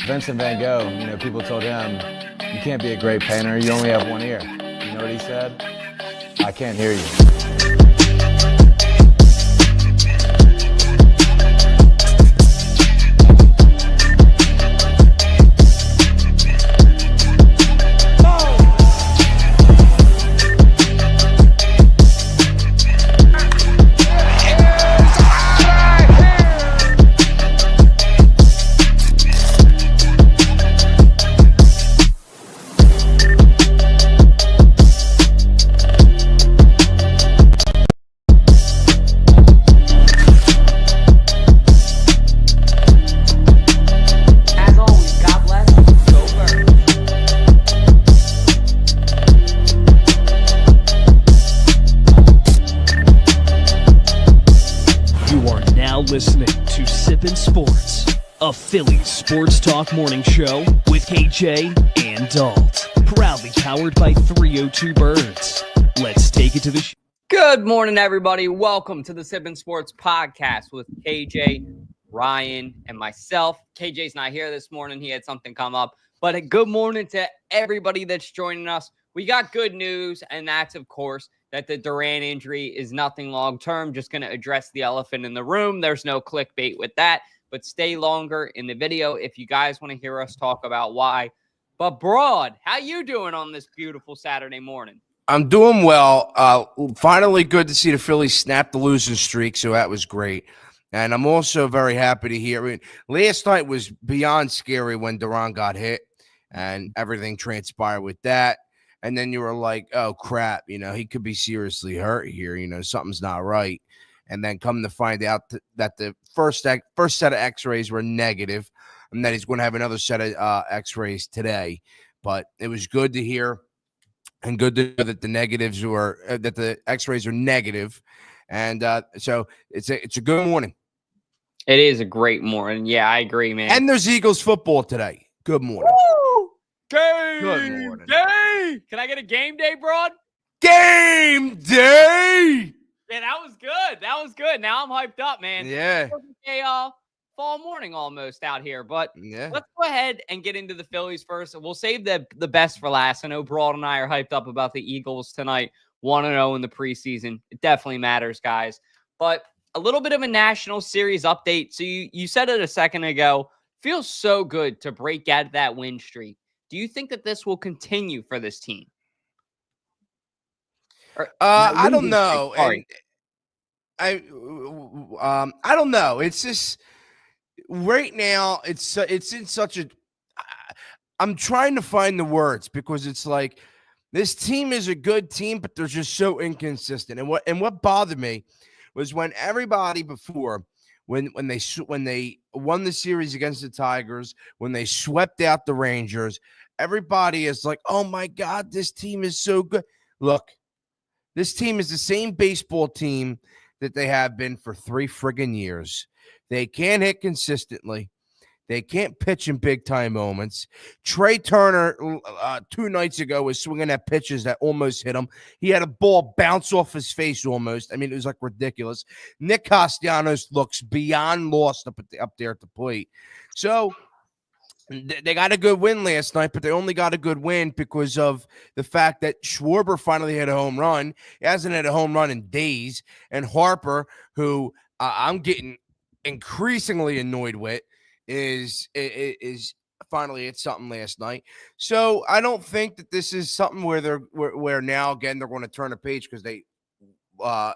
Vincent Van Gogh, people told him, you can't be a great painter, you only have one ear. You know what he said? I can't hear you. Listening to Sippin' Sports, a Phillies sports talk morning show with KJ and Dalt. Proudly powered by 302 Birds. Let's take it to the Good morning, everybody. Welcome to the Sippin' Sports podcast with KJ, Ryan, and myself. KJ's not here this morning. He had something come up. But a good morning to everybody that's joining us. We got good news, and that's, of course, that the Duran injury is nothing long-term, just going to address the elephant in the room. There's no clickbait with that, but stay longer in the video if you guys want to hear us talk about why. But Broad, how you doing on this beautiful Saturday morning? I'm doing well. Finally good to see the Phillies snap the losing streak, so that was great. And I'm also very happy to hear last night was beyond scary when Duran got hit and everything transpired with that. And then you were like, oh, crap, he could be seriously hurt here. Something's not right. And then come to find out that the first set of x-rays were negative and that he's going to have another set of x-rays today. But it was good to hear and good to know that the negatives were that the x-rays are negative. And so it's a good morning. It is a great morning. Yeah, I agree, man. And there's Eagles football today. Good morning. Woo! Game Good morning. day. Can I get a game day, Broad? Game day. Yeah, that was good. That was good. Now I'm hyped up, man. Yeah. It's a fall morning almost out here. But let's go ahead and get into the Phillies first. We'll save the best for last. I know Broad and I are hyped up about the Eagles tonight. 1-0 in the preseason. It definitely matters, guys. But a little bit of a National Series update. So you said it a second ago. Feels so good to break out that win streak. Do you think that this will continue for this team? I don't know. I don't know. It's just right now. It's in such a. I'm trying to find the words because it's like this team is a good team, but they're just so inconsistent. And what bothered me was when everybody before. When they won the series against the Tigers, when they swept out the Rangers, everybody is like, oh, my God, this team is so good. Look, this team is the same baseball team that they have been for 3 friggin' years. They can't hit consistently. They can't pitch in big-time moments. Trey Turner 2 nights ago was swinging at pitches that almost hit him. He had a ball bounce off his face almost. I mean, it was like ridiculous. Nick Castellanos looks beyond lost up there at the plate. So they got a good win last night, but they only got a good win because of the fact that Schwarber finally hit a home run. He hasn't had a home run in days. And Harper, who I'm getting increasingly annoyed with, is finally hit something last night. So I don't think that this is something where now again they're going to turn a page because they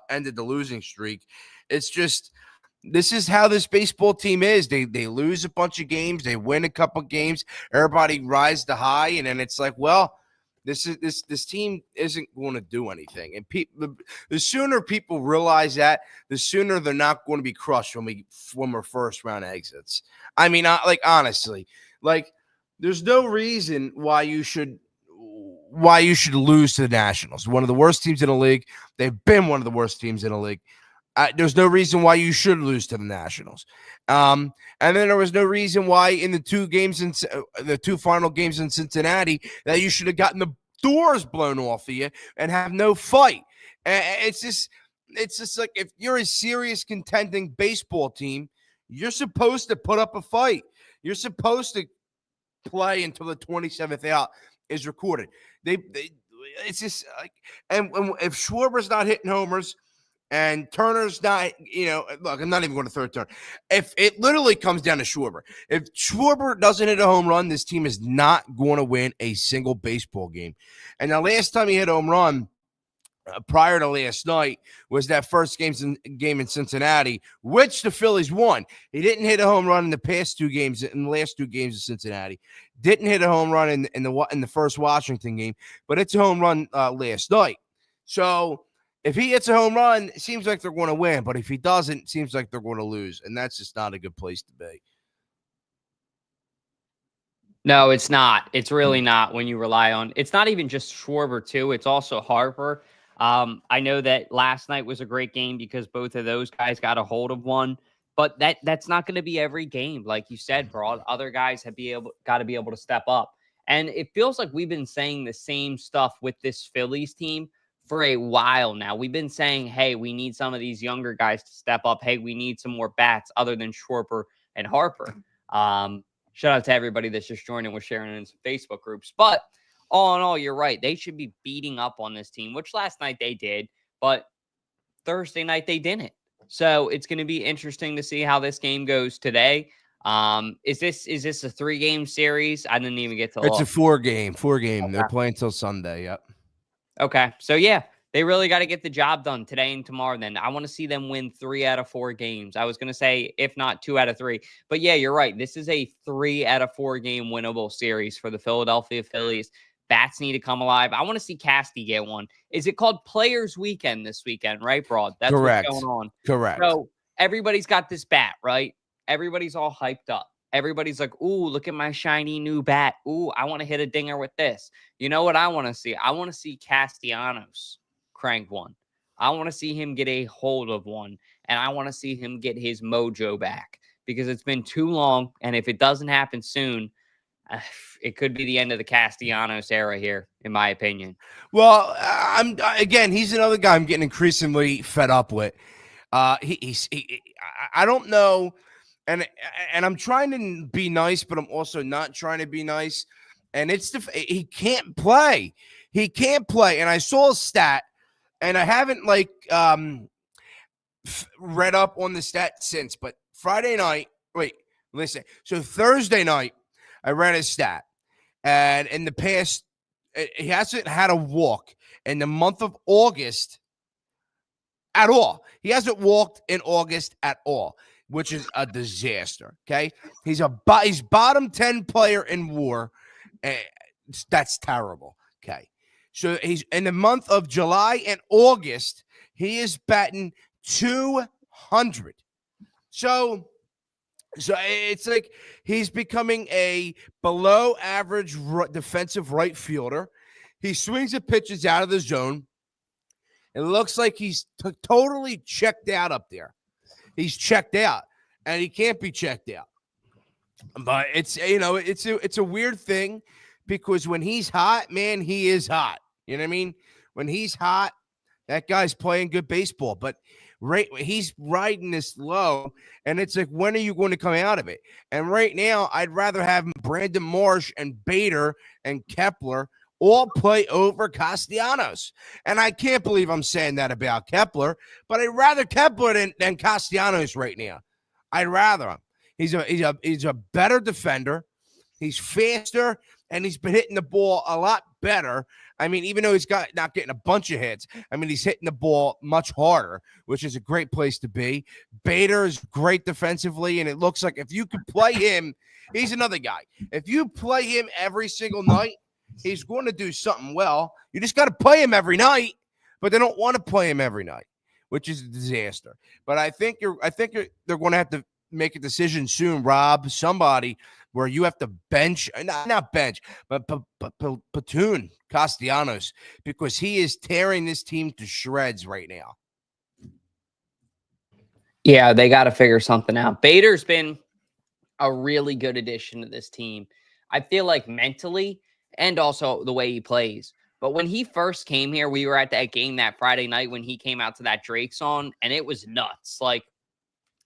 ended the losing streak. It's just this is how this baseball team is. They lose a bunch of games, they win a couple games, everybody rises to high, and then it's like, well, this team isn't going to do anything. And the sooner people realize that, the sooner they're not going to be crushed when we're first round exits. I mean, honestly, there's no reason why you should lose to the Nationals. One of the worst teams in the league. They've been one of the worst teams in the league. There's no reason why you should lose to the Nationals. And then there was no reason why in the 2 final games in Cincinnati that you should have gotten the doors blown off of you and have no fight. It's just like if you're a serious contending baseball team, you're supposed to put up a fight. You're supposed to play until the 27th out is recorded. It's just like, and if Schwarber's not hitting homers and Turner's not, look, I'm not even going to third turn. If it literally comes down to Schwarber, if Schwarber doesn't hit a home run, this team is not going to win a single baseball game. And the last time he hit a home run, prior to last night, was that first game in Cincinnati, which the Phillies won. He didn't hit a home run in the last 2 games in Cincinnati. Didn't hit a home run in the first Washington game, but it's a home run last night. So if he hits a home run, it seems like they're going to win. But if he doesn't, it seems like they're going to lose, and that's just not a good place to be. No, it's not. It's really not when you rely on. It's not even just Schwarber too. It's also Harper. I know that last night was a great game because both of those guys got a hold of one, but that's not going to be every game. Like you said, bro, other guys got to be able to step up. And it feels like we've been saying the same stuff with this Phillies team for a while now. We've been saying, hey, we need some of these younger guys to step up. Hey, we need some more bats other than Schwarber and Harper. Shout out to everybody that's just joining. We're sharing in some Facebook groups, but all in all, you're right. They should be beating up on this team, which last night they did, but Thursday night they didn't. So it's going to be interesting to see how this game goes today. Is this a 3-game series? I didn't even get to It's look. a 4-game. Okay. They're playing till Sunday. Yep. Okay. So yeah, they really got to get the job done today and tomorrow. Then I want to see them win 3 out of 4 games. I was going to say, if not 2 out of 3, but yeah, you're right. This is a 3 out of 4 game winnable series for the Philadelphia Phillies. Bats need to come alive. I want to see Casty get one. Is it called Players Weekend this weekend, right, Broad? That's Correct. What's going on. Correct. So everybody's got this bat, right? Everybody's all hyped up. Everybody's like, ooh, look at my shiny new bat. Ooh, I want to hit a dinger with this. You know what I want to see? I want to see Castellanos crank one. I want to see him get a hold of one. And I want to see him get his mojo back because it's been too long. And if it doesn't happen soon, it could be the end of the Castellanos era here, in my opinion. Well, he's another guy I'm getting increasingly fed up with. I don't know, and I'm trying to be nice, but I'm also not trying to be nice. And he can't play. He can't play. And I saw a stat, and I haven't read up on the stat since. But Friday night, so Thursday night, I read his stat, and in the past, he hasn't had a walk in the month of August at all. He hasn't walked in August at all, which is a disaster. Okay, he's bottom 10 player in WAR. That's terrible. Okay, so he's in the month of July and August. He is batting 200. So it's like he's becoming a below average defensive right fielder. He swings at pitches out of the zone. It looks like he's totally checked out up there. He's checked out, and he can't be checked out. But it's a weird thing because when he's hot, man, he is hot. You know what I mean? When he's hot, that guy's playing good baseball. But he's riding this low, and it's like, when are you going to come out of it? And right now, I'd rather have Brandon Marsh and Bader and Kepler all play over Castellanos. And I can't believe I'm saying that about Kepler, but I'd rather Kepler than Castellanos right now. I'd rather him. He's a better defender. He's faster, and he's been hitting the ball a lot better. I mean, even though he's not getting a bunch of hits, I mean, he's hitting the ball much harder, which is a great place to be. Bader is great defensively, and it looks like if you could play him, he's another guy. If you play him every single night, he's going to do something well. You just got to play him every night, but they don't want to play him every night, which is a disaster. But I think they're going to have to make a decision soon, Rob, somebody where you have to bench, not bench, but platoon Castellanos, because he is tearing this team to shreds right now. Yeah, they got to figure something out. Bader's been a really good addition to this team. I feel like mentally and also the way he plays. But when he first came here, we were at that game that Friday night when he came out to that Drake song, and it was nuts. Like,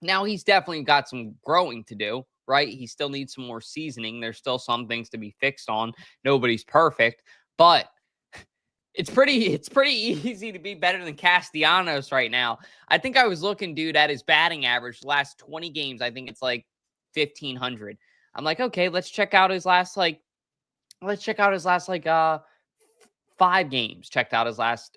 now he's definitely got some growing to do, right? He still needs some more seasoning. There's still some things to be fixed on. Nobody's perfect, but it's pretty easy to be better than Castellanos right now. I think I was looking, dude, at his batting average last 20 games. I think it's like 1,500. I'm like, okay, let's check out his last 5 games. Checked out his last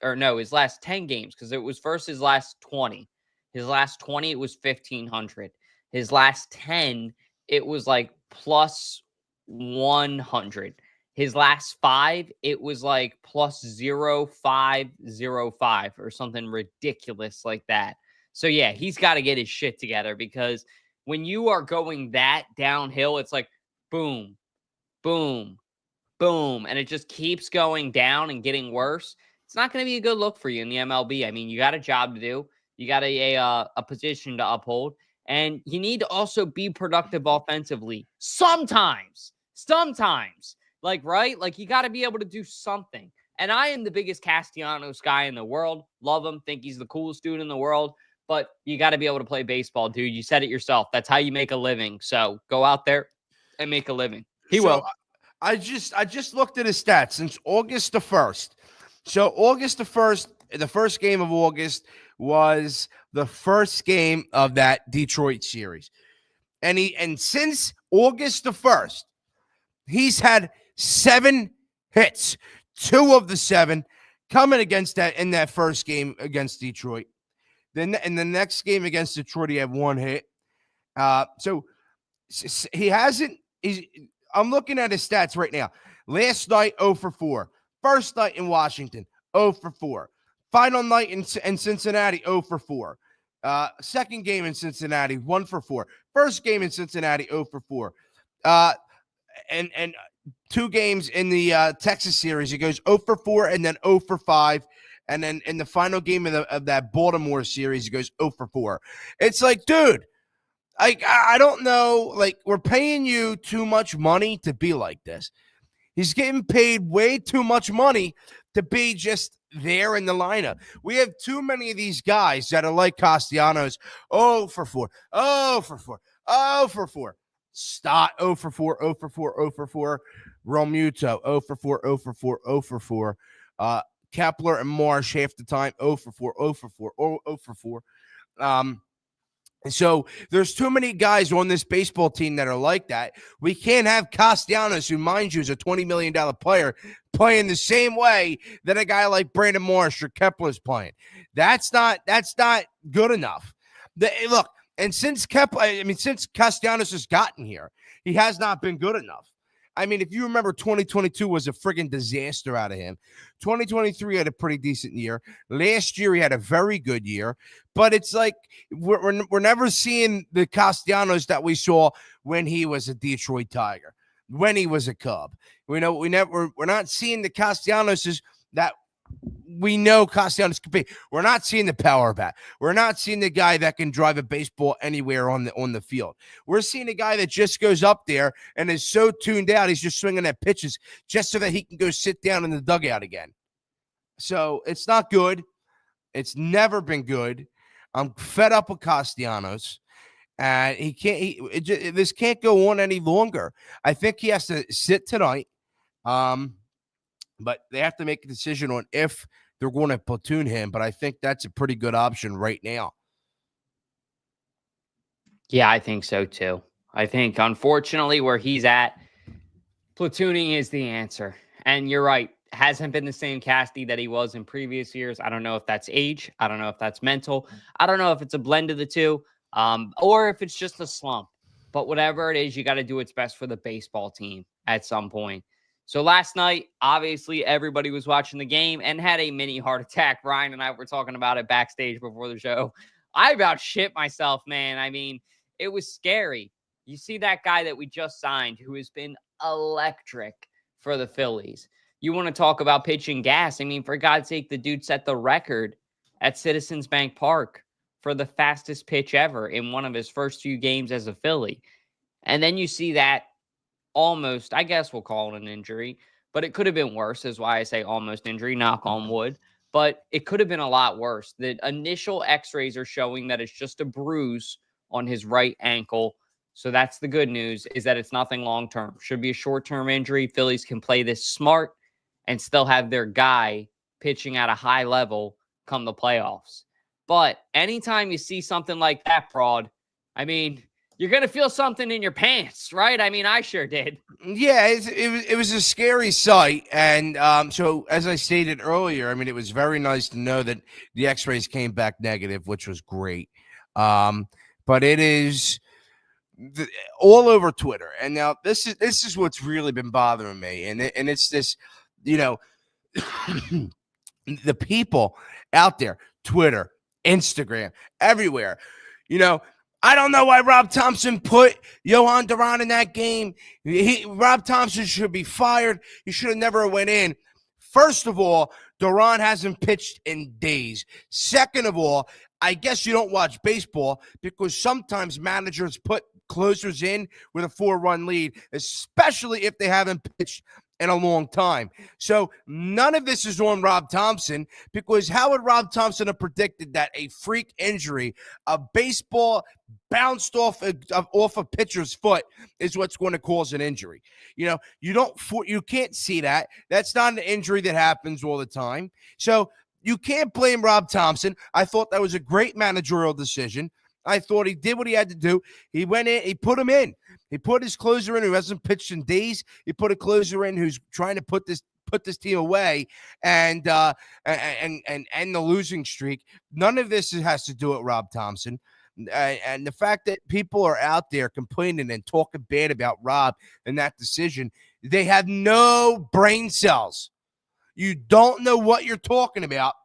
10 games, because it was versus his last 20. His last 20, it was 1,500. His last 10, it was like plus 100. His last 5, it was like plus 0.505 or something ridiculous like that. So yeah, he's got to get his shit together, because when you are going that downhill, it's like boom, boom, boom, and it just keeps going down and getting worse. It's not going to be a good look for you in the MLB. I mean, you got a job to do. You got a position to uphold, and you need to also be productive offensively. Sometimes, like, right? Like, you got to be able to do something. And I am the biggest Castellanos guy in the world. Love him. Think he's the coolest dude in the world. But you got to be able to play baseball, dude. You said it yourself. That's how you make a living. So go out there and make a living. He will. I just looked at his stats since August the 1st. So August the 1st, the first game of August was the first game of that Detroit series. And since August the 1st, he's had 7 hits. 2 of the 7 coming against that in that first game against Detroit. Then in the next game against Detroit, he had 1 hit. So he hasn't. I'm looking at his stats right now. Last night, 0 for 4. First night in Washington, 0 for 4. Final night in Cincinnati, 0 for 4. Second game in Cincinnati, 1 for 4. First game in Cincinnati, 0 for 4. And 2 games in the Texas series, he goes 0 for 4 and then 0 for 5. And then in the final game of that Baltimore series, he goes 0 for 4. It's like, dude, I don't know. Like, we're paying you too much money to be like this. He's getting paid way too much money to be just there in the lineup. We have too many of these guys that are like Castellanos. 0 for 4. 0 for 4. 0 for 4. Stott 0 for 4. 0 for 4. 0 for 4. Romuto 0 for 4. 0 for 4. 0 for 4. Kepler and Marsh half the time 0 for 4. 0 for 4. 0 for 4. And so there's too many guys on this baseball team that are like that. We can't have Castellanos, who, mind you, is a $20 million player, playing the same way that a guy like Brandon Marsh or Kepler's playing. That's not good enough. Look, and since Castellanos has gotten here, he has not been good enough. I mean, if you remember, 2022 was a friggin' disaster out of him. 2023 had a pretty decent year. Last year, he had a very good year. But it's like we're never seeing the Castellanos that we saw when he was a Detroit Tiger, when he was a Cub. We're not seeing the Castellanos that we know Castellanos could be. We're not seeing the power bat. We're not seeing the guy that can drive a baseball anywhere on the field. We're seeing a guy that just goes up there and is so tuned out, he's just swinging at pitches just so that he can go sit down in the dugout again. So it's not good. It's never been good. I'm fed up with Castellanos, and this can't go on any longer. I think he has to sit tonight. But they have to make a decision on if they're going to platoon him. But I think that's a pretty good option right now. Yeah, I think so too. I think, unfortunately, where he's at, platooning is the answer. And you're right. Hasn't been the same Casty that he was in previous years. I don't know if that's age. I don't know if that's mental. I don't know if it's a blend of the two, or if it's just a slump. But whatever it is, you got to do what's best for the baseball team at some point. So last night, obviously, everybody was watching the game and had a mini heart attack. Ryan and I were talking about it backstage before the show. I about shit myself, man. I mean, it was scary. You see that guy that we just signed who has been electric for the Phillies. You want to talk about pitching gas. I mean, for God's sake, the dude set the record at Citizens Bank Park for the fastest pitch ever in one of his first few games as a Philly. And then you see that almost, I guess we'll call it an injury, but it could have been worse, is why I say almost injury, knock on wood. But it could have been a lot worse. The initial x-rays are showing that it's just a bruise on his right ankle. So that's the good news, is that it's nothing long-term. Should be a short-term injury. Phillies can play this smart and still have their guy pitching at a high level come the playoffs. But anytime you see something like that, Broad, I mean, you're going to feel something in your pants, right? I mean, I sure did. Yeah, it was a scary sight. And so, as I stated earlier, I mean, it was very nice to know that the x-rays came back negative, which was great. But it is all over Twitter. And now this is what's really been bothering me. And it's this, you know, the people out there, Twitter, Instagram, everywhere, you know, I don't know why Rob Thompson put Jhoan Durán in that game. Rob Thompson should be fired. He should have never went in. First of all, Durán hasn't pitched in days. Second of all, I guess you don't watch baseball because sometimes managers put closers in with a 4-run lead, especially if they haven't pitched in a long time. So none of this is on Rob Thompson, because how would Rob Thompson have predicted that a freak injury, a baseball bounced off a pitcher's foot, is what's going to cause an injury? You know, you can't see that. That's not an injury that happens all the time. So you can't blame Rob Thompson. I thought that was a great managerial decision. I thought he did what he had to do. He went in, he put him in. He put his closer in who hasn't pitched in days. He put a closer in who's trying to put this team away and end the losing streak. None of this has to do with Rob Thompson. And the fact that people are out there complaining and talking bad about Rob and that decision, they have no brain cells. You don't know what you're talking about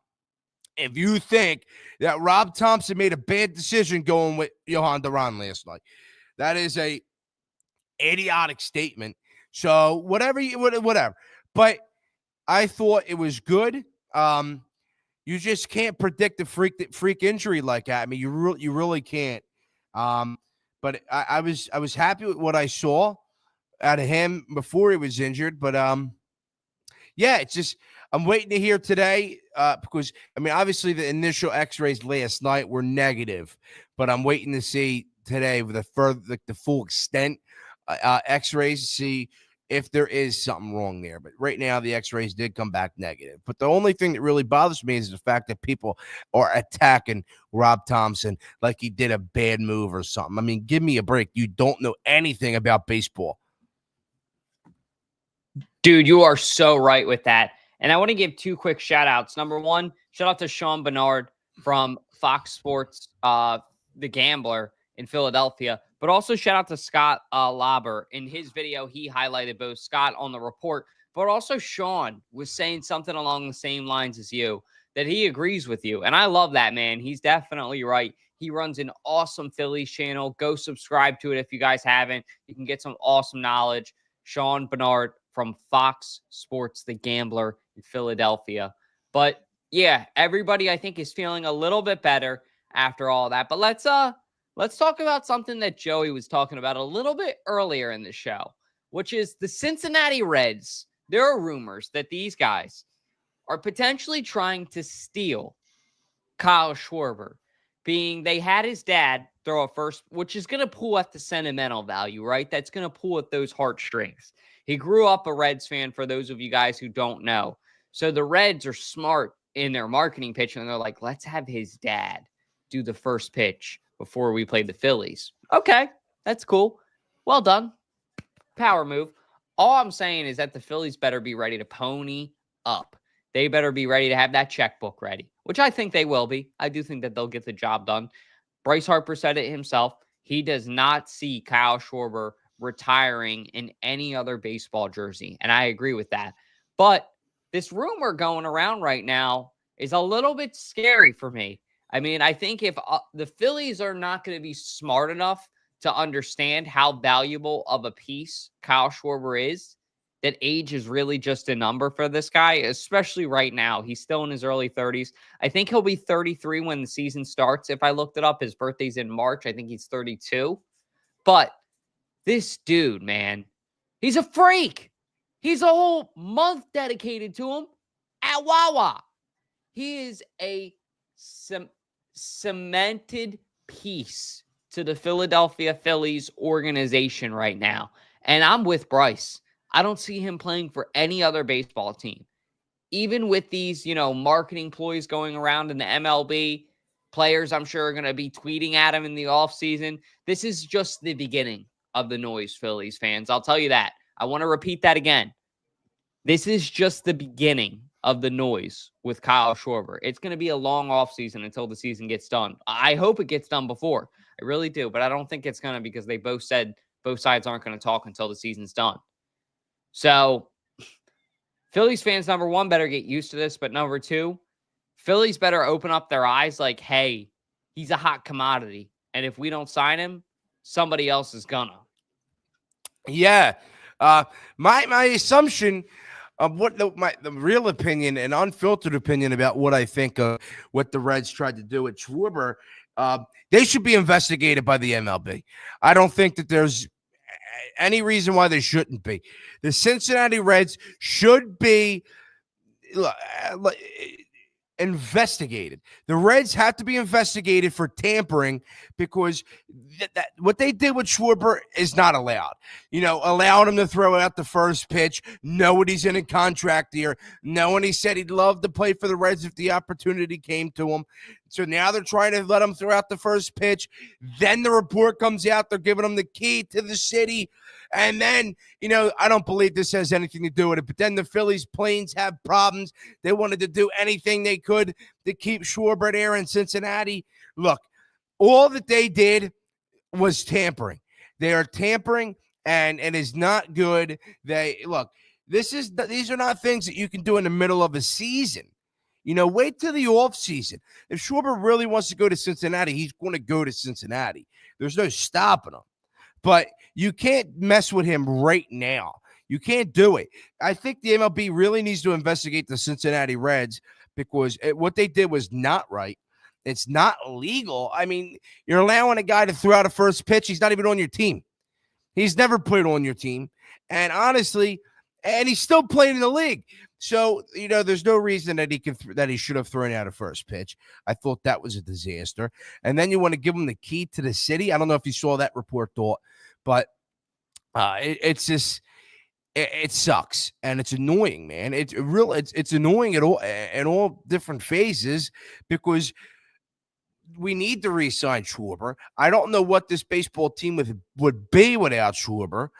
if you think that Rob Thompson made a bad decision going with Jhoan Durán last night. That is a idiotic statement. So whatever. But I thought it was good. You just can't predict a freak injury like that. I mean, you really can't. But I was happy with what I saw out of him before he was injured. But yeah, it's just I'm waiting to hear today because, I mean, obviously the initial x-rays last night were negative, but I'm waiting to see today with the full extent x-rays to see if there is something wrong there. But right now the x-rays did come back negative. But the only thing that really bothers me is the fact that people are attacking Rob Thompson like he did a bad move or something. I mean, give me a break. You don't know anything about baseball. Dude, you are so right with that. And I want to give two quick shout outs. Number one, shout out to Sean Bernard from Fox Sports, The Gambler in Philadelphia, but also shout out to Scott Lauber. In his video, he highlighted both Scott on the report, but also Sean was saying something along the same lines as you, that he agrees with you. And I love that, man. He's definitely right. He runs an awesome Phillies channel. Go subscribe to it if you guys haven't. You can get some awesome knowledge. Sean Bernard from Fox Sports, The Gambler in Philadelphia. But yeah, everybody I think is feeling a little bit better after all that. But let's talk about something that Joey was talking about a little bit earlier in the show, which is the Cincinnati Reds. There are rumors that these guys are potentially trying to steal Kyle Schwarber, being they had his dad throw a first, which is going to pull at the sentimental value, right? That's going to pull at those heartstrings. He grew up a Reds fan, for those of you guys who don't know. So the Reds are smart in their marketing pitch, and they're like, let's have his dad do the first pitch before we play the Phillies. Okay, that's cool. Well done. Power move. All I'm saying is that the Phillies better be ready to pony up. They better be ready to have that checkbook ready, which I think they will be. I do think that they'll get the job done. Bryce Harper said it himself. He does not see Kyle Schwarber retiring in any other baseball jersey, and I agree with that. But this rumor going around right now is a little bit scary for me. I mean, I think if the Phillies are not going to be smart enough to understand how valuable of a piece Kyle Schwarber is, that age is really just a number for this guy, especially right now. He's still in his early 30s. I think he'll be 33 when the season starts. If I looked it up, his birthday's in March. I think he's 32. But this dude, man, he's a freak. He's a whole month dedicated to him at Wawa. He is a cemented piece to the Philadelphia Phillies organization right now. And I'm with Bryce. I don't see him playing for any other baseball team. Even with these, marketing ploys going around in the MLB, players I'm sure are going to be tweeting at him in the offseason. This is just the beginning of the noise, Phillies fans. I'll tell you that. I want to repeat that again. This is just the beginning of the noise with Kyle Schwarber. It's going to be a long offseason until the season gets done. I hope it gets done before. I really do, but I don't think it's going to, because they both said both sides aren't going to talk until the season's done. So Phillies fans, number one, better get used to this, but number two, Phillies better open up their eyes like, hey, he's a hot commodity, and if we don't sign him, somebody else is gonna. Yeah. My assumption of what the real opinion and unfiltered opinion about what I think of what the Reds tried to do with Schwarber, they should be investigated by the MLB. I don't think that there's any reason why they shouldn't be. The Cincinnati Reds should be investigated. The Reds have to be investigated for tampering, because what they did with Schwarber is not allowed. Allowing him to throw out the first pitch, knowing he's in a contract year, knowing he said he'd love to play for the Reds if the opportunity came to him. So now they're trying to let him throw out the first pitch. Then the report comes out, they're giving him the key to the city. And then, I don't believe this has anything to do with it, but then the Phillies planes have problems. They wanted to do anything they could to keep Schwarber there in Cincinnati. Look, all that they did was tampering. They are tampering, and it is not good. These are not things that you can do in the middle of a season. Wait till the off season. If Schwarber really wants to go to Cincinnati, he's going to go to Cincinnati. There's no stopping him. But you can't mess with him right now. You can't do it. I think the MLB really needs to investigate the Cincinnati Reds, because what they did was not right. It's not legal. I mean, you're allowing a guy to throw out a first pitch. He's not even on your team. He's never played on your team. And honestly, and he's still playing in the league. So, there's no reason that he should have thrown out a first pitch. I thought that was a disaster. And then you want to give him the key to the city. I don't know if you saw that report, but it's just, it sucks, and it's annoying, man. It's annoying at all, in all different phases, because we need to re-sign Schwarber. I don't know what this baseball team would be without Schwarber.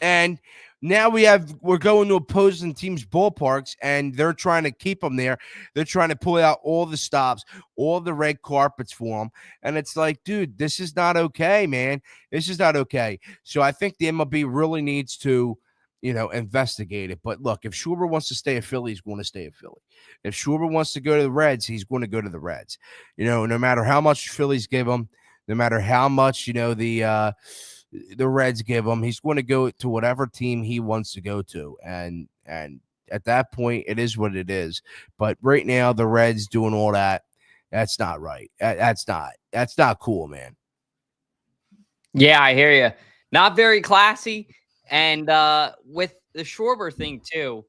And now we're going to opposing teams' ballparks, and they're trying to keep them there. They're trying to pull out all the stops, all the red carpets for them. And it's like, dude, this is not okay, man. This is not okay. So I think the MLB really needs to, investigate it. But look, if Schwarber wants to stay a Philly, he's going to stay a Philly. If Schwarber wants to go to the Reds, he's going to go to the Reds. No matter how much Phillies give him, no matter how much, the Reds give him, he's going to go to whatever team he wants to go to. And at that point, it is what it is. But right now, the Reds doing all that, that's not right. That's not cool, man. Yeah, I hear you. Not very classy. And with the Schwarber thing too,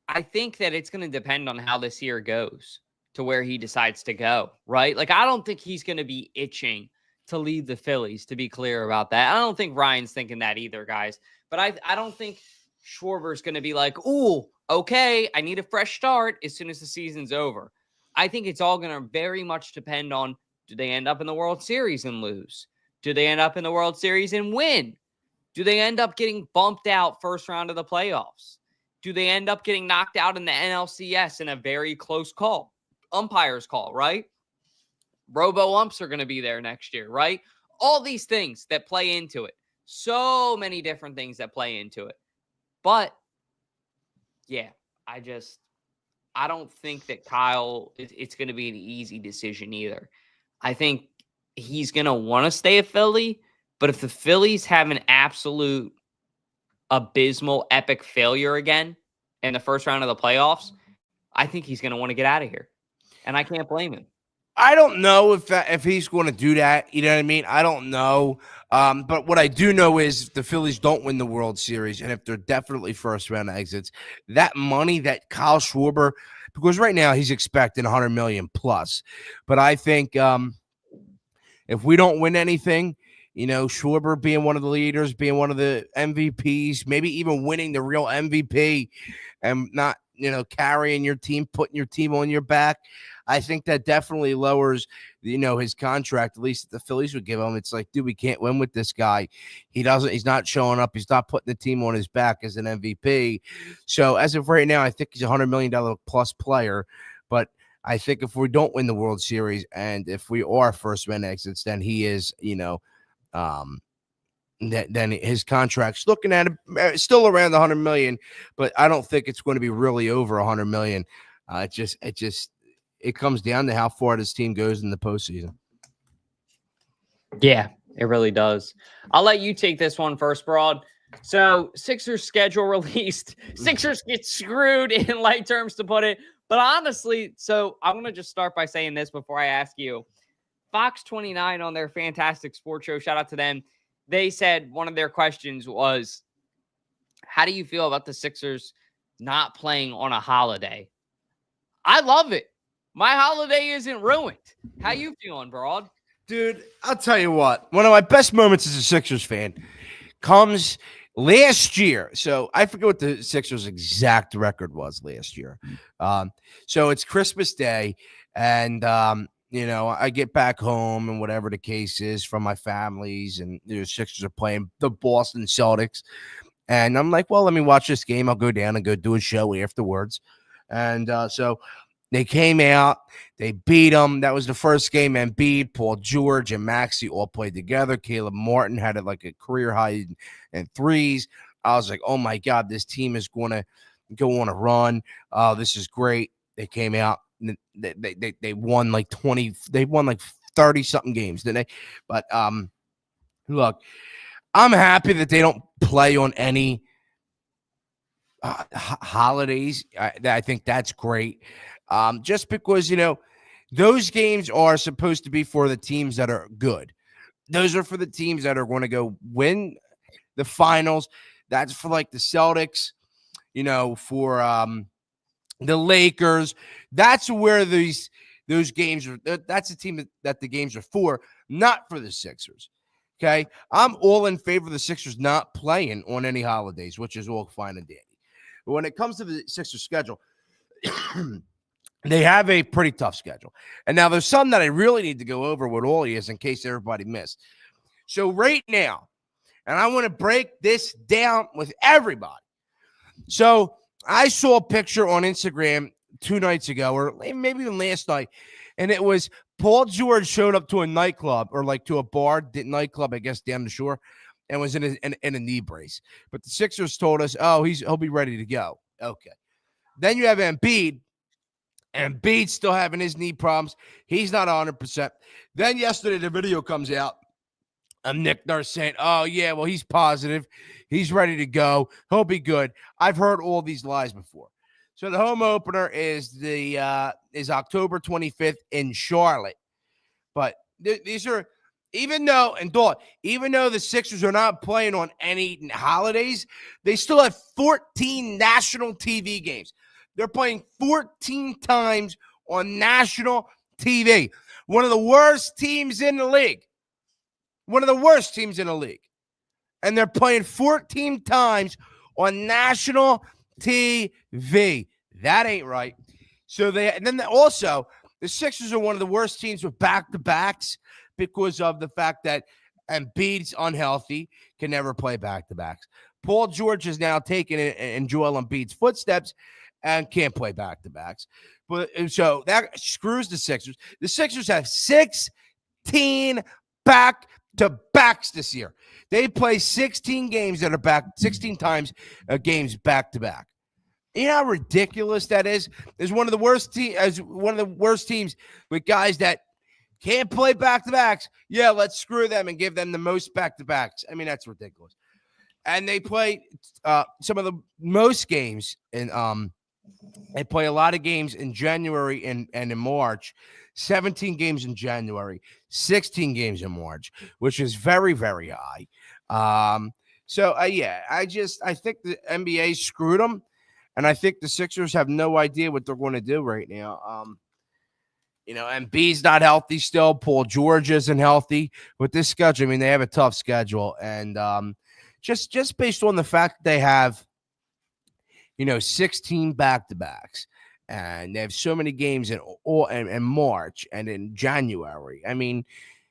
I think that it's going to depend on how this year goes to where he decides to go, right? Like, I don't think he's going to be itching to leave the Phillies, to be clear about that. I don't think Ryan's thinking that either, guys. But I don't think Schwarber's going to be like, ooh, okay, I need a fresh start as soon as the season's over. I think it's all going to very much depend on, do they end up in the World Series and lose? Do they end up in the World Series and win? Do they end up getting bumped out first round of the playoffs? Do they end up getting knocked out in the NLCS in a very close call? Umpire's call, right? Robo-umps are going to be there next year, right? All these things that play into it. So many different things that play into it. But, yeah, I don't think that Kyle, it's going to be an easy decision either. I think he's going to want to stay a Philly, but if the Phillies have an absolute abysmal, epic failure again in the first round of the playoffs, I think he's going to want to get out of here. And I can't blame him. I don't know if he's going to do that. You know what I mean? I don't know. But what I do know is if the Phillies don't win the World Series, and if they're definitely first round exits, that money that Kyle Schwarber, because right now he's expecting $100 million plus. But I think if if we don't win anything, Schwarber being one of the leaders, being one of the MVPs, maybe even winning the real MVP and not, carrying your team, putting your team on your back, I think that definitely lowers, his contract, at least the Phillies would give him. It's like, dude, we can't win with this guy. He's not showing up. He's not putting the team on his back as an MVP. So as of right now, I think he's a $100 million plus player. But I think if we don't win the World Series and if we are first man exits, then he is, then his contract's looking at it still around the 100 million, but I don't think it's going to be really over 100 million. It comes down to how far this team goes in the postseason. Yeah, it really does. I'll let you take this one first, Broad. So Sixers schedule released. Sixers get screwed in light terms, to put it. But honestly, so I want to just start by saying this before I ask you. Fox 29 on their fantastic sports show, shout out to them. They said one of their questions was, how do you feel about the Sixers not playing on a holiday? I love it. My holiday isn't ruined. How you feeling, Broad? Dude, I'll tell you what. One of my best moments as a Sixers fan comes last year. So I forget what the Sixers' exact record was last year. So it's Christmas Day, and I get back home and whatever the case is from my families, and the Sixers are playing the Boston Celtics. And I'm like, well, let me watch this game. I'll go down and go do a show afterwards. And so they came out, they beat them. That was the first game. Embiid, Paul George, and Maxey all played together. Caleb Martin had a career high in threes. I was like, oh my God, this team is going to go on a run. This is great. They came out. They won like 20. They won like 30 something games, didn't they? But look, I'm happy that they don't play on any holidays. I think that's great. Just because, those games are supposed to be for the teams that are good. Those are for the teams that are going to go win the finals. That's for like the Celtics, for the Lakers. That's where those games are. That's the team that the games are for, not for the Sixers. Okay. I'm all in favor of the Sixers not playing on any holidays, which is all fine and dandy. But when it comes to the Sixers schedule, they have a pretty tough schedule. And now there's some that I really need to go over with all of you in case everybody missed. So right now, and I want to break this down with everybody. So I saw a picture on Instagram 2 nights ago, or maybe even last night, and it was Paul George showed up to a nightclub or like to a bar, nightclub, I guess, down the shore, and was in a knee brace. But the Sixers told us, oh, he'll be ready to go. Okay. Then you have Embiid. Embiid's still having his knee problems. He's not 100%. Then yesterday the video comes out of Nick Nurse saying, oh, yeah, well, he's positive. He's ready to go. He'll be good. I've heard all these lies before. So the home opener is October 25th in Charlotte. But these are, even though the Sixers are not playing on any holidays, they still have 14 national TV games. They're playing 14 times on national TV. One of the worst teams in the league. And they're playing 14 times on national TV. That ain't right. So the Sixers are one of the worst teams with back-to-backs because of the fact that Embiid's unhealthy, can never play back-to-backs. Paul George is now taking in Joel Embiid's footsteps and can't play back-to-backs. But so that screws the Sixers. The Sixers have 16 back-to-backs this year. They play 16 games that are back, 16 times games back-to-back. You know how ridiculous that is? As one of the worst teams with guys that can't play back-to-backs. Yeah, let's screw them and give them the most back-to-backs. I mean, that's ridiculous. And they play some of the most games they play a lot of games in January and in March. 17 games in January, 16 games in March, which is very, very high. I think the NBA screwed them, and I think the Sixers have no idea what they're going to do right now. and B's not healthy still. Paul George isn't healthy with this schedule. I mean, they have a tough schedule, and just based on the fact that they have, 16 back-to-backs, and they have so many games in March and in January. I mean,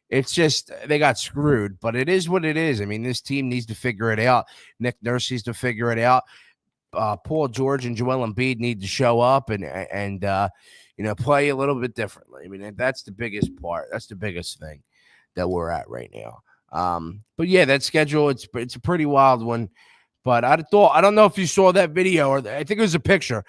it's just they got screwed, but it is what it is. I mean, this team needs to figure it out. Nick Nurse needs to figure it out. Paul George and Joel Embiid need to show up and play a little bit differently. I mean, that's the biggest part. That's the biggest thing that we're at right now. But yeah, that schedule, it's a pretty wild one. But I don't know if you saw that video, or I think it was a picture,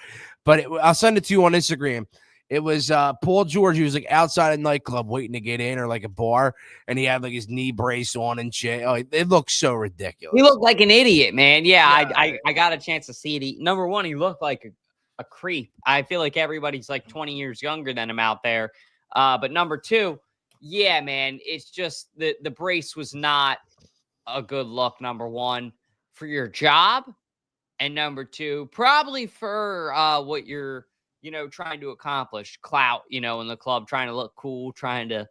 but I'll send it to you on Instagram. It was Paul George. He was like outside a nightclub waiting to get in, or like a bar, and he had like his knee brace on and shit. Oh, it looked so ridiculous. He looked like an idiot, man. Yeah. I got a chance to see it. Number one, he looked like a creep. I feel like everybody's like 20 years younger than him out there. But number two, yeah, man, it's just the brace was not a good look. Number one, for your job, and number two, probably for what you're trying to accomplish, clout, in the club, trying to look cool, trying to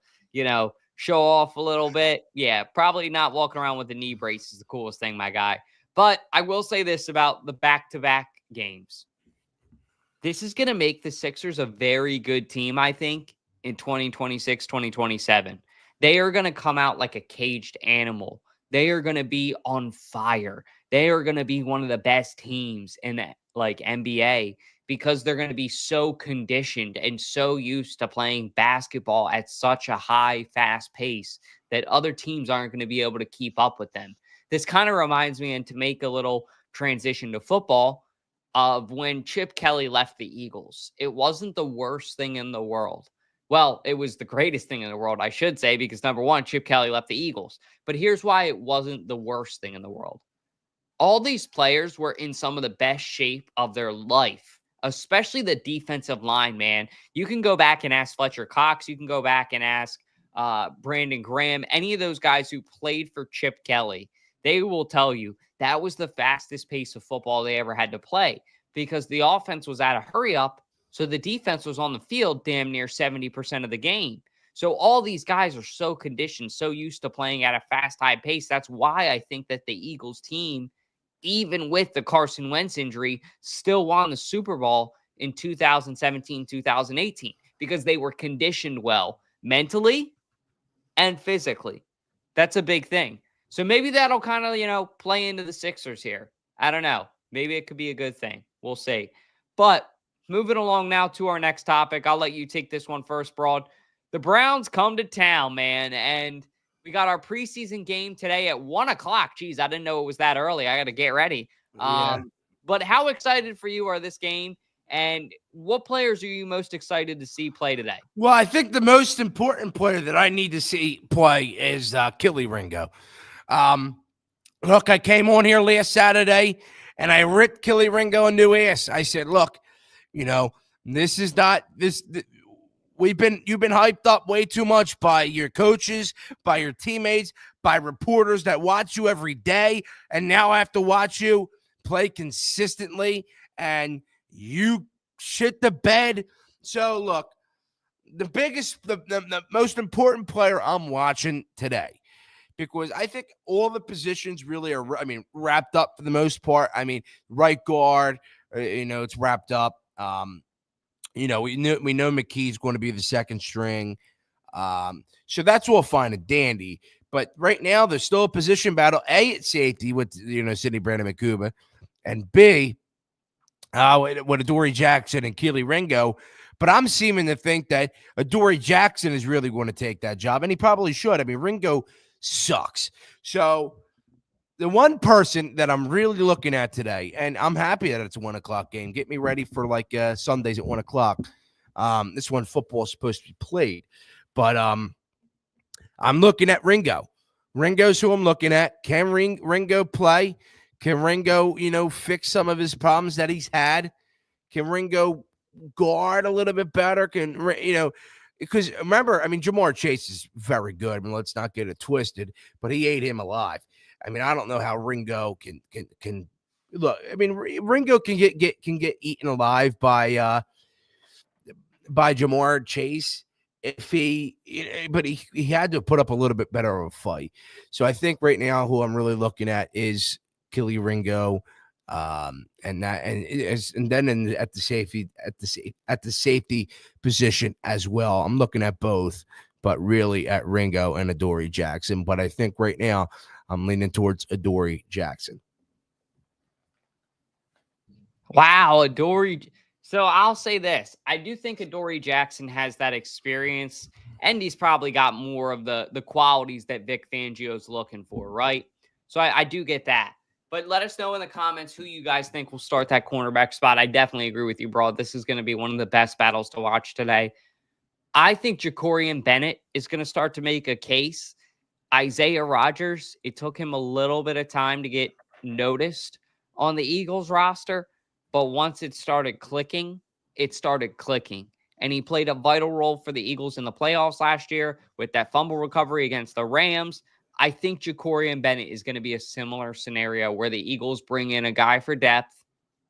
show off a little bit. Yeah, probably not walking around with the knee brace is the coolest thing, my guy. But I will say this about the back-to-back games. This is going to make the Sixers a very good team, I think, in 2026, 2027. They are going to come out like a caged animal. They are going to be on fire. They are going to be one of the best teams in like NBA, because they're going to be so conditioned and so used to playing basketball at such a high, fast pace that other teams aren't going to be able to keep up with them. This kind of reminds me, and to make a little transition to football, of when Chip Kelly left the Eagles. It wasn't the worst thing in the world. Well, it was the greatest thing in the world, I should say, because number one, Chip Kelly left the Eagles. But here's why it wasn't the worst thing in the world. All these players were in some of the best shape of their life, especially the defensive line, man. You can go back and ask Fletcher Cox. You can go back and ask Brandon Graham, any of those guys who played for Chip Kelly. They will tell you that was the fastest pace of football they ever had to play, because the offense was at a hurry up. So the defense was on the field damn near 70% of the game. So all these guys are so conditioned, so used to playing at a fast, high pace. That's why I think that the Eagles team, even with the Carson Wentz injury, still won the Super Bowl in 2017, 2018, because they were conditioned well mentally and physically. That's a big thing. So maybe that'll kind of, play into the Sixers here. I don't know. Maybe it could be a good thing. We'll see. But moving along now to our next topic. I'll let you take this one first, Broad. The Browns come to town, man, and we got our preseason game today at 1 o'clock. Geez, I didn't know it was that early. I got to get ready. Yeah. But how excited for you are this game, and what players are you most excited to see play today? Well, I think the most important player that I need to see play is Killy Ringo. Look, I came on here last Saturday, and I ripped Killy Ringo a new ass. I said, look, this is not this. You've been hyped up way too much by your coaches, by your teammates, by reporters that watch you every day, and now I have to watch you play consistently, and you shit the bed. So look, the most important player I'm watching today, because I think all the positions really are, wrapped up for the most part. Right guard, it's wrapped up. We know McKee's going to be the second string. So that's all fine and dandy. But right now, there's still a position battle, A, at safety with, Sidney Brandon McCuba, and B, with Adoree Jackson and Keely Ringo. But I'm seeming to think that Adoree Jackson is really going to take that job, and he probably should. Ringo sucks. So the one person that I'm really looking at today, and I'm happy that it's a 1 o'clock game. Get me ready for Sundays at 1 o'clock. This one football is supposed to be played. But I'm looking at Ringo. Ringo's who I'm looking at. Can Ringo play? Can Ringo, fix some of his problems that he's had? Can Ringo guard a little bit better? Because remember, Jamar Chase is very good. Let's not get it twisted, but he ate him alive. I don't know how Ringo can look. Ringo can get eaten alive by Jamar Chase, but he had to put up a little bit better of a fight. So I think right now who I'm really looking at is Kelee Ringo, and then at the safety position as well. I'm looking at both, but really at Ringo and Adoree Jackson. But I think right now I'm leaning towards Adoree Jackson. Wow, Adoree. So I'll say this. I do think Adoree Jackson has that experience, and he's probably got more of the qualities that Vic Fangio's looking for, right? So I do get that. But let us know in the comments who you guys think will start that cornerback spot. I definitely agree with you, bro. This is going to be one of the best battles to watch today. I think Jacorian Bennett is going to start to make a case. Isaiah Rodgers, it took him a little bit of time to get noticed on the Eagles roster, but once it started clicking, And he played a vital role for the Eagles in the playoffs last year with that fumble recovery against the Rams. I think Jacorian Bennett is going to be a similar scenario where the Eagles bring in a guy for depth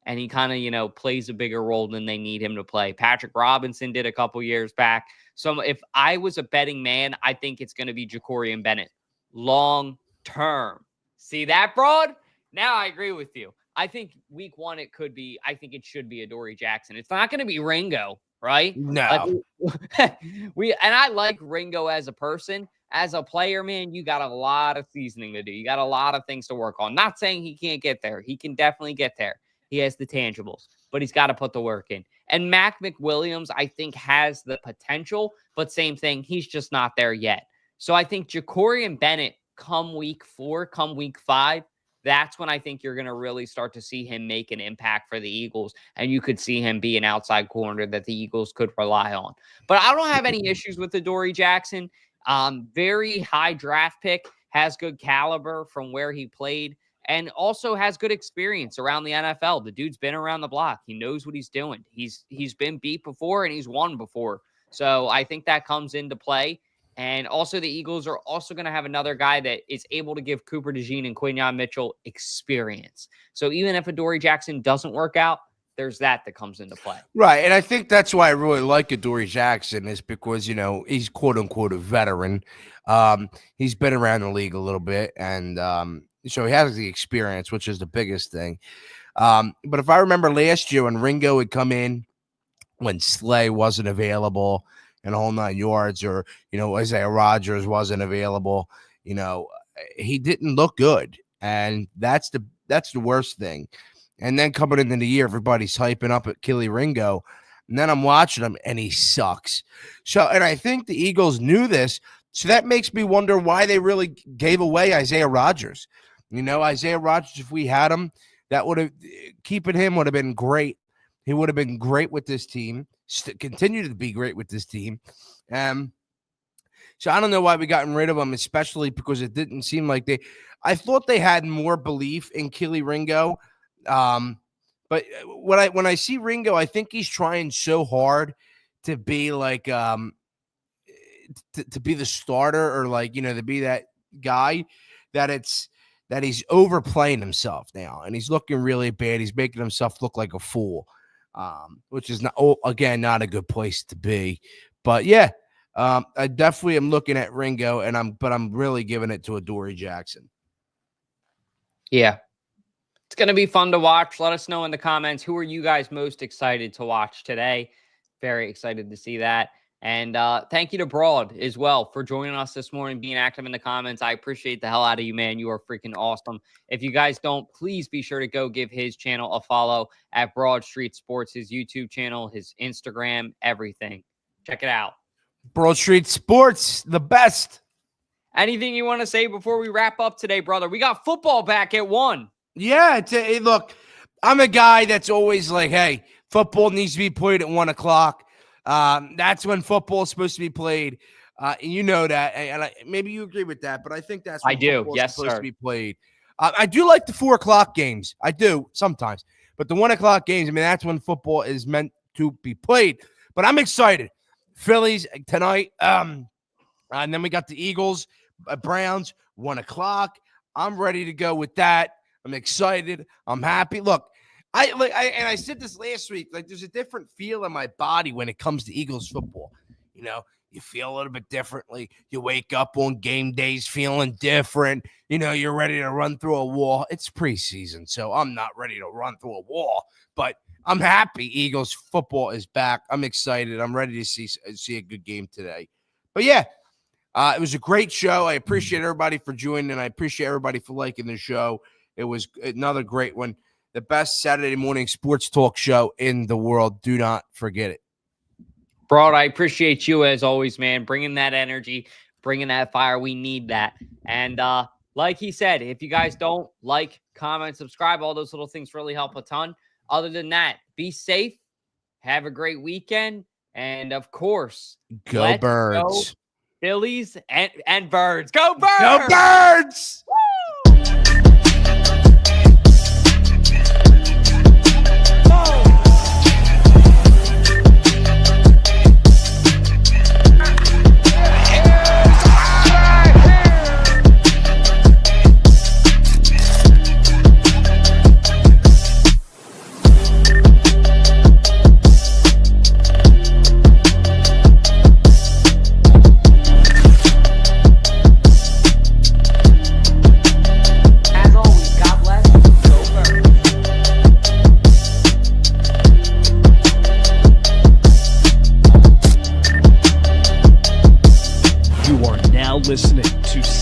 and he kind of, plays a bigger role than they need him to play. Patrick Robinson did a couple years back. So if I was a betting man, I think it's going to be Jacorian Bennett long term. See that, Broad? Now I agree with you. I think week one, it should be Adoree Jackson. It's not going to be Ringo, right? No. And I like Ringo as a person. As a player, man, you got a lot of seasoning to do. You got a lot of things to work on. Not saying he can't get there. He can definitely get there. He has the tangibles, but he's got to put the work in. And Mac McWilliams, I think, has the potential, but same thing, he's just not there yet. So I think Jacorian Bennett, come week 4, come week 5, that's when I think you're going to really start to see him make an impact for the Eagles, and you could see him be an outside corner that the Eagles could rely on. But I don't have any issues with Adoree Jackson. Very high draft pick, has good caliber from where he played, and also has good experience around the NFL. The dude's been around the block. He knows what he's doing. He's been beat before and he's won before. So I think that comes into play. And also the Eagles are also going to have another guy that is able to give Cooper DeJean and Quinyon Mitchell experience. So even if Adoree Jackson doesn't work out, there's that comes into play. Right. And I think that's why I really like Adoree Jackson is because, he's quote unquote a veteran. He's been around the league a little bit and, so he has the experience, which is the biggest thing. But if I remember last year when Ringo would come in when Slay wasn't available and a whole 9 yards, or, Isaiah Rodgers wasn't available, he didn't look good. And that's the worst thing. And then coming into the year, everybody's hyping up at Kelee Ringo. And then I'm watching him and he sucks. So, and I think the Eagles knew this. So that makes me wonder why they really gave away Isaiah Rodgers. Isaiah Rodgers, if we had him, keeping him would have been great. He would have been great with this team, continue to be great with this team. So I don't know why we gotten rid of him, especially because it didn't seem like I thought they had more belief in Kelee Ringo. But when I see Ringo, I think he's trying so hard to be like, to be the starter or to be that guy that he's overplaying himself now, and he's looking really bad. He's making himself look like a fool, which is not a good place to be. But yeah, I definitely am looking at Ringo, but I'm really giving it to Adoree Jackson. Yeah, it's going to be fun to watch. Let us know in the comments, who are you guys most excited to watch today? Very excited to see that. And thank you to Broad as well for joining us this morning, being active in the comments. I appreciate the hell out of you, man. You are freaking awesome. If you guys don't, please be sure to go give his channel a follow at Broad Street Sports, his YouTube channel, his Instagram, everything. Check it out. Broad Street Sports, the best. Anything you want to say before we wrap up today, brother? We got football back at 1. Yeah, look, I'm a guy that's always like, hey, football needs to be played at 1 o'clock. That's when football is supposed to be played. And you know that, and maybe you agree with that, but I think that's when football is supposed to be played. I do like the 4 o'clock games. I do sometimes, but the 1 o'clock games, that's when football is meant to be played. But I'm excited. Phillies tonight. And then we got the Eagles, Browns, 1 o'clock. I'm ready to go with that. I'm excited. I'm happy. Look, I said this last week, there's a different feel in my body when it comes to Eagles football. you feel a little bit differently. You wake up on game days feeling different. You're ready to run through a wall. It's preseason, so I'm not ready to run through a wall, but I'm happy Eagles football is back. I'm excited. I'm ready to see a good game today. But yeah, it was a great show. I appreciate everybody for joining, and I appreciate everybody for liking the show. It was another great one. The best Saturday morning sports talk show in the world. Do not forget it. Broad, I appreciate you as always, man, bringing that energy, bringing that fire. We need that. And like he said, if you guys don't like, comment, subscribe, all those little things really help a ton. Other than that, be safe. Have a great weekend. And, of course, go Birds. Go Phillies and Birds. Go Birds! Go Birds!